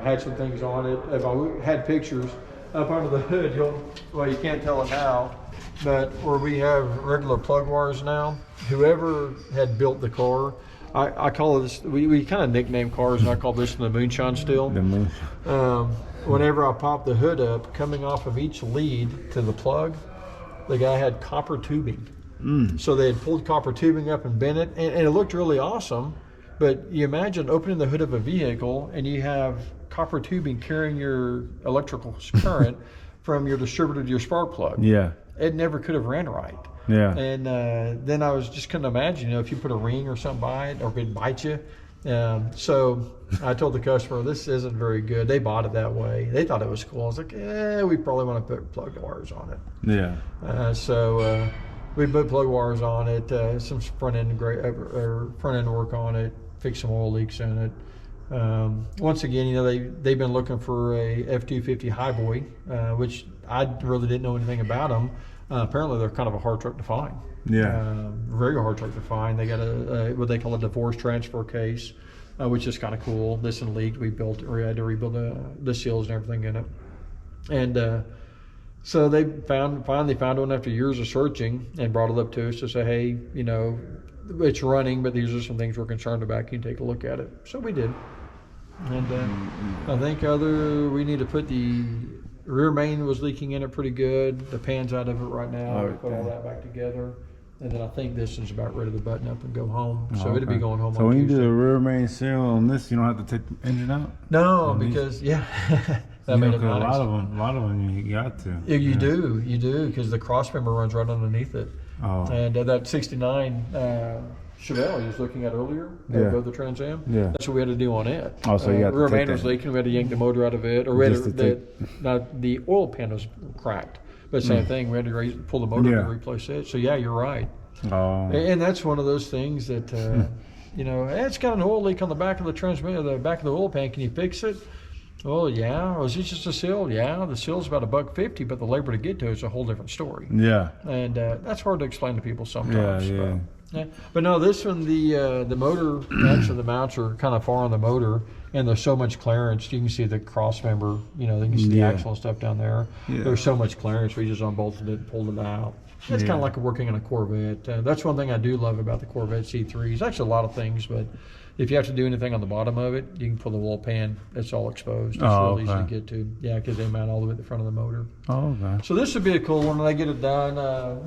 Had some things on it. If I had pictures up under the hood, you can't tell it now. But where we have regular plug wires now, whoever had built the car, I call this, we kind of nickname cars, and I call this the moonshine steel. The moonshine. Whenever I pop the hood up, coming off of each lead to the plug, the guy had copper tubing. So they had pulled copper tubing up and bent it, and it looked really awesome. But you imagine opening the hood of a vehicle, and you have copper tubing carrying your electrical current from your distributor to your spark plug. Yeah. It never could have ran right. Yeah. And then I was just couldn't imagine, if you put a ring or something by it, or it could bite you. So I told the customer, this isn't very good. They bought it that way. They thought it was cool. I was like, we probably want to put plug wires on it. Yeah. So we put plug wires on it, some front end work on it, fix some oil leaks in it. Once again, they've been looking for a F-250 Highboy, which I really didn't know anything about them. Apparently, they're kind of a hard truck to find. Yeah. Very hard truck to find. They got what they call a divorce transfer case, which is kind of cool. This one leaked. We had to rebuild the seals and everything in it. And so they finally found one after years of searching and brought it up to us to say, hey, it's running, but these are some things we're concerned about. Can you take a look at it? So we did. And I think we need to put the rear main was leaking in it pretty good. The pan's out of it right now. We put all that back together. And then I think this one's about ready to button up and go home. So it'll be going home So on when you Tuesday. do the rear main seal on this, you don't have to take the engine out? No, because, that made it nice. A lot of them you got to. You do, because the cross member runs right underneath it. Oh. And that 69 Chevelle you was looking at earlier, the Trans Am, that's what we had to do on it. Oh, so you got to rear take main was that. leaking, we had to yank the motor out of it, or we had the oil pan was cracked, but same thing, we had to pull the motor to replace it. So yeah, you're right. Oh. And that's one of those things that you know, it's got an oil leak on the back of the transmission, the back of the oil pan. Can you fix it? Well, yeah. Was it just a seal? Yeah, the seal's about $1.50, but the labor to get to is a whole different story. Yeah. And that's hard to explain to people sometimes. Yeah. But no, this one, the motor, actually the mounts are kind of far on the motor, and there's so much clearance. You can see the cross member, you know, you can see the axle and stuff down there. Yeah. There's so much clearance, we just unbolted it and pulled it out. It's kind of like working in a Corvette. That's one thing I do love about the Corvette C3s. Actually, a lot of things, but if you have to do anything on the bottom of it, you can pull the oil pan. It's all exposed. It's real easy to get to. Yeah, because they mount all the way at the front of the motor. Oh, okay. So this would be a cool one when they get it done.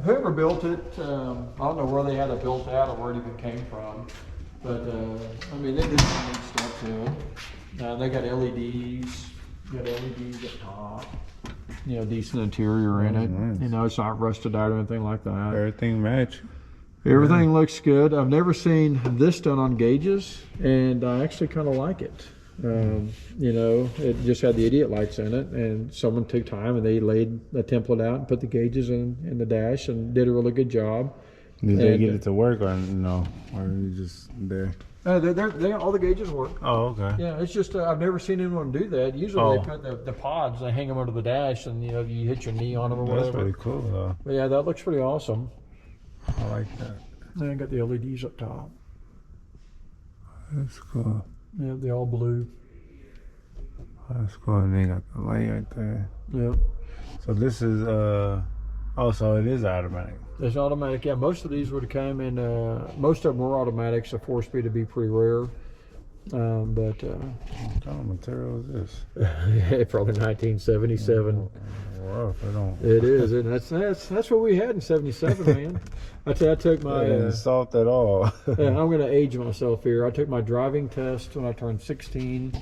Whoever built it, I don't know where they had it built out or where it even came from. But, I mean, they did some neat stuff to it. They got LEDs. Got LEDs up top. You know, decent interior in it. Nice. You know, it's not rusted out or anything like that. Everything match. Everything looks good. I've never seen this done on gauges, and I actually kind of like it. You know, it just had the idiot lights in it, and someone took time and they laid a template out and put the gauges in the dash and did a really good job. Did they get it to work or no? Or are you just there? All the gauges work. Oh, okay. Yeah, it's just I've never seen anyone do that. Usually they put the pods, they hang them under the dash, and you know you hit your knee on them or whatever. That's pretty cool though. But yeah, that looks pretty awesome. I like that. And I got the LEDs up top. That's cool. Yeah, they're all blue. That's cool. And they got the light right there. Yep. So this is so it is automatic. It's automatic. Yeah, most of these would have come in. Most of them were automatics. So 4-speed would be pretty rare. What kind of material is this? Yeah, probably 1977. Rough. It is, and that's what we had in '77, man. I took my. It isn't soft at all. I'm going to age myself here. I took my driving test when I turned 16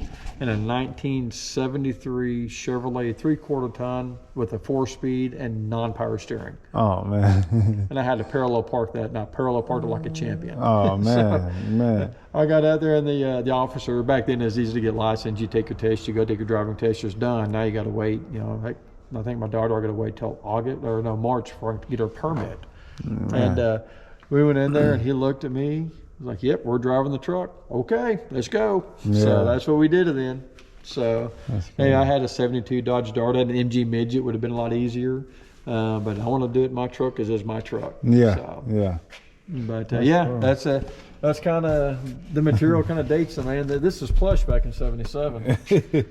in a 1973 Chevrolet 3/4 ton with a 4-speed and non-power steering. Oh man! And I had to parallel park that. Now parallel parked it like a champion. Oh man, man! I got out there, and the officer back then it was easy to get licensed. You take your test, you go take your driving test, it's done. Now you got to wait. You know, I think my daughter got to wait till March before I can get her permit. And we went in there, and he looked at me. He was like, "Yep, we're driving the truck. Okay, let's go." Yeah. So that's what we did then. So, hey, I had a '72 Dodge Dart. I had an MG Midget. Would have been a lot easier, but I want to do it in my truck because it's my truck. Yeah, so, yeah. But cool. That's kind of the material kind of dates them, man. This is plush back in '77.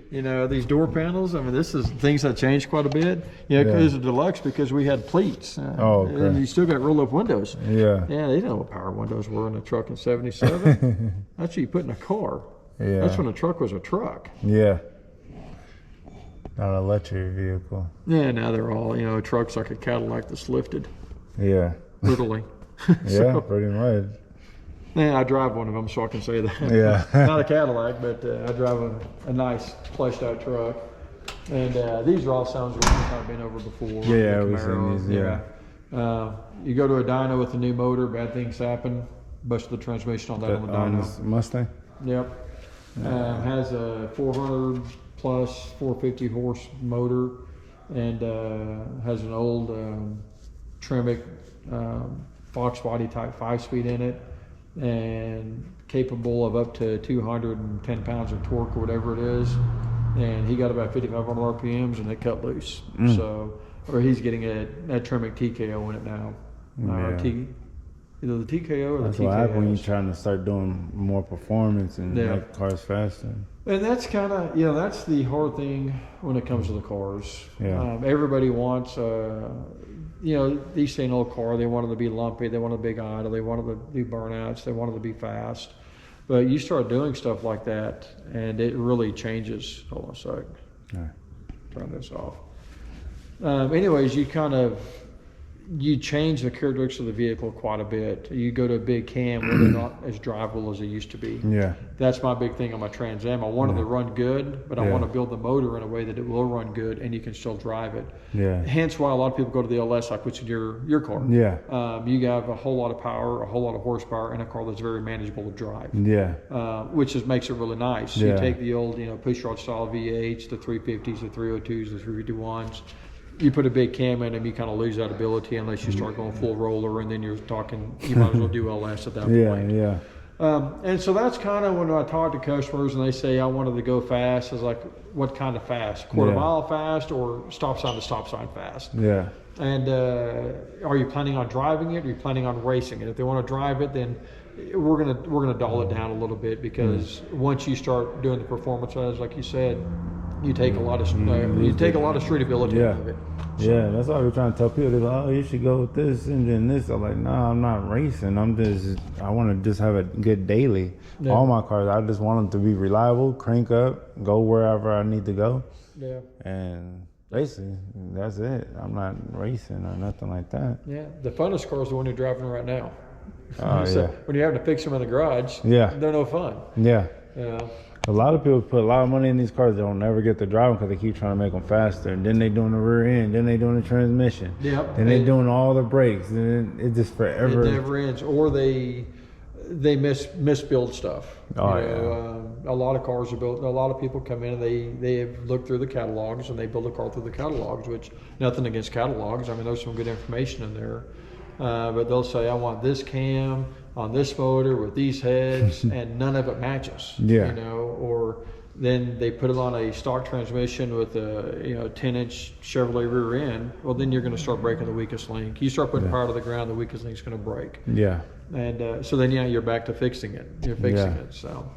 You know, these door panels, I mean, this is things that changed quite a bit. You know, because it's a deluxe because we had pleats. Okay. And you still got roll up windows. Yeah. Yeah, they didn't know what power windows were in a truck in '77. That's what you put in a car. Yeah. That's when a truck was a truck. Yeah. Not an electric vehicle. Yeah, now they're all, you know, trucks like a Cadillac that's lifted. Yeah. Literally. Yeah, pretty much. Yeah, I drive one of them, so I can say that. Yeah. Not a Cadillac, but I drive a nice fleshed out truck. And these are all sounds we've kind of been over before. Yeah, we've seen these, yeah. You go to a dyno with a new motor, bad things happen. Busted the transmission on that on the dyno. Mustang? Yep. Has a 400 plus 450 horse motor, and has an old Tremec Fox body type 5-speed in it, and capable of up to 210 pounds of torque or whatever it is. And he got about 5,500 RPMs, and it cut loose. So, or he's getting a Tremec TKO in it now. Either the TKO or that's the TKO. That's what happens when you're trying to start doing more performance and make cars faster. And that's kind of, you know, that's the hard thing when it comes to the cars. Yeah. Everybody wants, you know, these say an old car, they want it to be lumpy, they want a big idle, they want it to do burnouts, they want it to be fast. But you start doing stuff like that, and it really changes. Hold on a sec. Yeah. Turn this off. Anyways, you kind of, you change the characteristics of the vehicle quite a bit. You go to a big cam where they're not as drivable as they used to be. Yeah. That's my big thing on my Trans Am. I want it to run good, but I want to build the motor in a way that it will run good and you can still drive it. Yeah. Hence why a lot of people go to the LS like what's in your car. Yeah. You have a whole lot of power, a whole lot of horsepower, and a car that's very manageable to drive. Yeah. Which just makes it really nice. Yeah. You take the old, push-rod style V8s, the 350s, the 302s, the 351s. You put a big cam in them, you kind of lose that ability unless you start going full roller, and then you're talking, you might as well do LS at that point. Yeah. And so that's kind of when I talk to customers and they say, I wanted to go fast. I was like, what kind of fast? Quarter mile fast or stop sign to stop sign fast? Yeah. And are you planning on driving it or are you planning on racing it? If they want to drive it, then we're gonna dull it down a little bit, because once you start doing the performance, like you said, you take a lot of street ability out of it. So, yeah, that's why we're trying to tell people. They're like, oh, you should go with this engine, this. I'm like, no, I'm not racing. I want to just have a good daily. Yeah. All my cars, I just want them to be reliable, crank up, go wherever I need to go. Yeah. And basically, that's it. I'm not racing or nothing like that. Yeah, the funnest car is the one you're driving right now. Oh, so when you're having to fix them in the garage, they're no fun. Yeah. Yeah. A lot of people put a lot of money in these cars. They don't never get to drive them because they keep trying to make them faster. And then they doing the rear end. Then they doing the transmission. Yep. Then they doing all the brakes. And it just forever. It never ends. Or they misbuild stuff. A lot of cars are built. A lot of people come in and they have looked through the catalogs and they build a car through the catalogs. Which, nothing against catalogs. I mean, there's some good information in there. But they'll say, I want this cam on this motor with these heads, and none of it matches. Yeah. Or then they put it on a stock transmission with a 10-inch Chevrolet rear end. Well, then you're going to start breaking the weakest link. You start putting power to the ground, the weakest link's going to break. Yeah. And so then you're back to fixing it. You're fixing it. So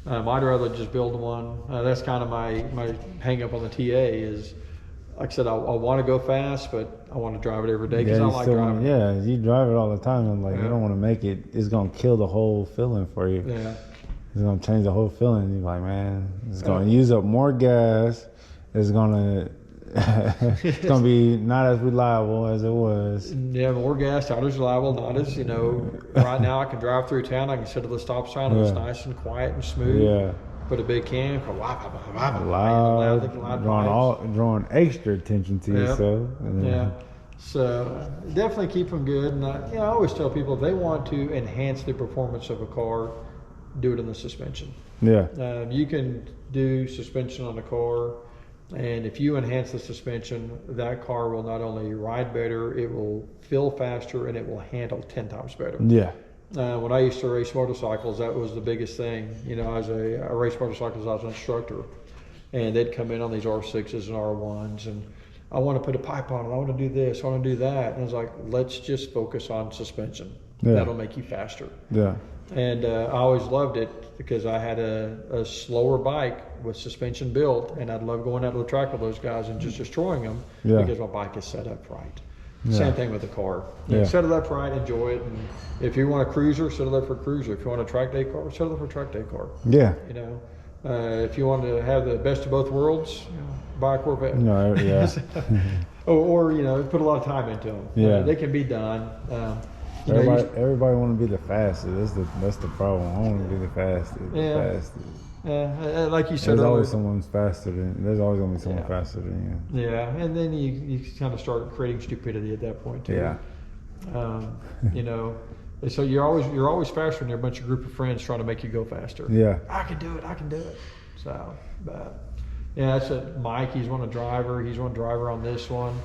I'd rather just build one. That's kind of my hang up on the TA is. Like I said, I want to go fast, but I want to drive it every day because I like driving. You drive it all the time. I'm like, you don't want to make it. It's gonna kill the whole feeling for you. Yeah, it's gonna change the whole feeling. You're like, man, it's gonna use up more gas. It's gonna be not as reliable as it was. Yeah, more gas, not as reliable, not as Right now, I can drive through town. I can sit at the stop sign. And it's nice and quiet and smooth. Yeah. Put a big can, loud, drawing extra attention to yourself. Yeah, so definitely keep them good. And I always tell people if they want to enhance the performance of a car, do it in the suspension. Yeah, you can do suspension on a car, and if you enhance the suspension, that car will not only ride better, it will feel faster, and it will handle 10 times better. Yeah. When I used to race motorcycles, that was the biggest thing. I race motorcycles as an instructor, and they'd come in on these R6s and R1s, and I want to put a pipe on it. I want to do this. I want to do that. And I was like, let's just focus on suspension. Yeah. That'll make you faster. Yeah. And I always loved it because I had a slower bike with suspension built, and I'd love going out to the track with those guys and just destroying them because my bike is set up right. Yeah. Same thing with the car. Set it up right, enjoy it. And if you want a cruiser, set it up for a cruiser. If you want a track day car, set it up for a track day car. Yeah. If you want to have the best of both worlds, buy a Corvette. No, yeah. or put a lot of time into them. Yeah. They can be done. Everybody want to be the fastest. That's the problem. I want to be the fastest. Yeah, like you said, there's always someone faster than. There's always going to be someone faster than you. Yeah, and then you kind of start creating stupidity at that point too. Yeah. So you're always faster when you're a bunch of group of friends trying to make you go faster. Yeah. I can do it. So, but that's it. Mike, he's one driver. He's one driver on this one.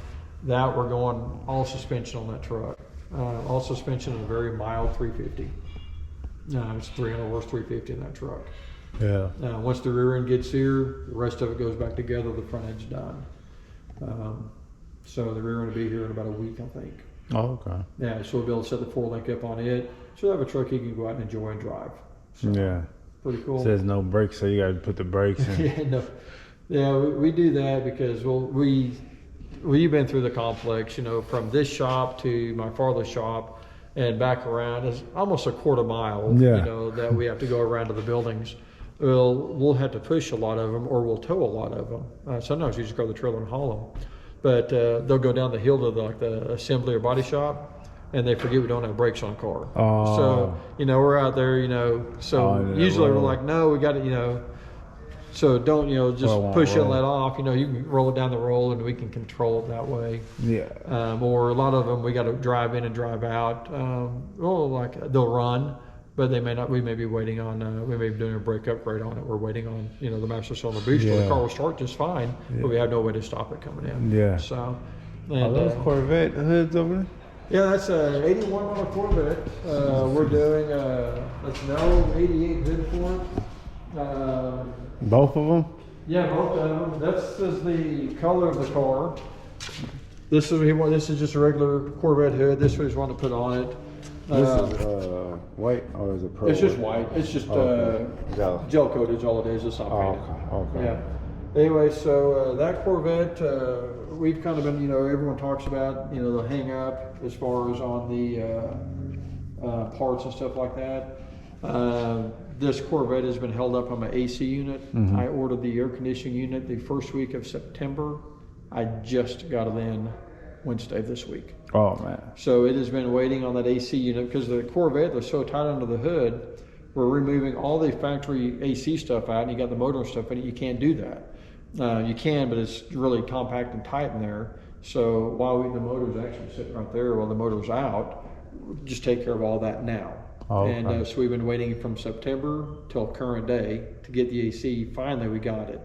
That we're going all suspension on that truck. All suspension is a very mild 350. It's 300 horse 350 in that truck. Yeah. Once the rear end gets here, the rest of it goes back together. The front end's done. So the rear end will be here in about a week, I think. Oh, okay. Yeah, so we'll be able to set the 4-link up on it. So we'll have a truck he can go out and enjoy and drive. So, yeah. Pretty cool. It says no brakes, so you got to put the brakes in. We do that because we've been through the complex, from this shop to my father's shop and back around is almost a quarter mile, that we have to go around to the buildings. We'll have to push a lot of them or we'll tow a lot of them. Sometimes you just grab the trailer and haul but they'll go down the hill to the assembly or body shop, and they forget we don't have brakes on car. Oh. So, you know, we're out there, you know, so usually we're like, no, we got to, you know, so don't, you know, just push it and let off. You know, you can roll it down the roll and we can control it that way. Yeah. Or a lot of them, we got to drive in and drive out. Like they'll run, but they may not. We may be waiting on. We may be doing a brake upgrade on it. We're waiting on, you know, the master cylinder booster. Yeah. The car will start just fine, but we have no way to stop it coming in. Yeah. So. Are And, those Corvette hoods over there? yeah, that's a 81 model Corvette. We're doing that's an old 88 hood for it. Both of them? Yeah, both of them. This is the color of the car. This is just a regular Corvette hood. This was one to put on it. This is white or is it pearl? It's just white. It's just gel coated is all it is. It's not painted. Okay. Yeah. Anyway, so that Corvette, we've kind of been, you know, everyone talks about, you know, the hang up as far as on the parts and stuff like that. This Corvette has been held up on my AC unit. Mm-hmm. I ordered the air conditioning unit the first week of September. I just got it in Wednesday of this week. Oh man. So it has been waiting on that AC unit because the Corvette, they're so tight under the hood. We're removing all the factory AC stuff out, and you got the motor and stuff in it. You can't do that. You can, but it's really compact and tight in there. So while the motor's actually sitting right there, while the motor's out, just take care of all that now. Oh, okay. And so we've been waiting from September till current day to get the AC. Finally, we got it.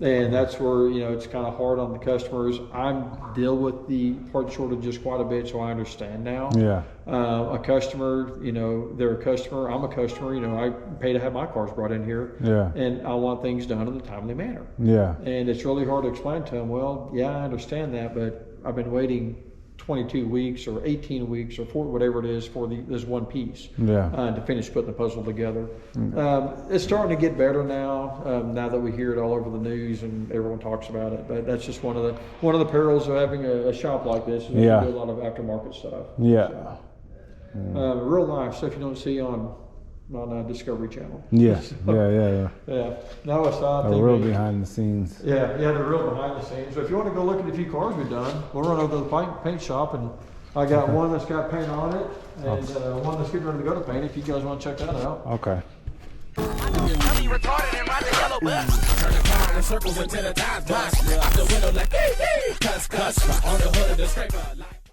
And that's where, you know, it's kind of hard on the customers. I deal with the part shortages quite a bit, so I understand now. Yeah. A customer, you know, they're a customer. I'm a customer. You know, I pay to have my cars brought in here. Yeah. And I want things done in a timely manner. Yeah. And it's really hard to explain to them, well, yeah, I understand that, but I've been waiting 22 weeks or 18 weeks or whatever it is for this one piece. Yeah. To finish putting the puzzle together. It's starting to get better now. Now that we hear it all over the news and everyone talks about it, but that's just one of the perils of having a shop like this. Is we do a lot of aftermarket stuff. Yeah. So, real life stuff you don't see on Discovery Channel. Yes. Yeah. Yeah. No, it's not. The real behind the scenes. Yeah, the real behind the scenes. So if you want to go look at a few cars we've done, we'll run over to the paint shop, and I got one that's got paint on it, and one that's getting ready to go to paint. If you guys want to check that out. Okay. I'll be retarded and ride the yellow bus. Turn the car in circles until the time's bust. Out the window like, cuss, on the hood of the scraper. Like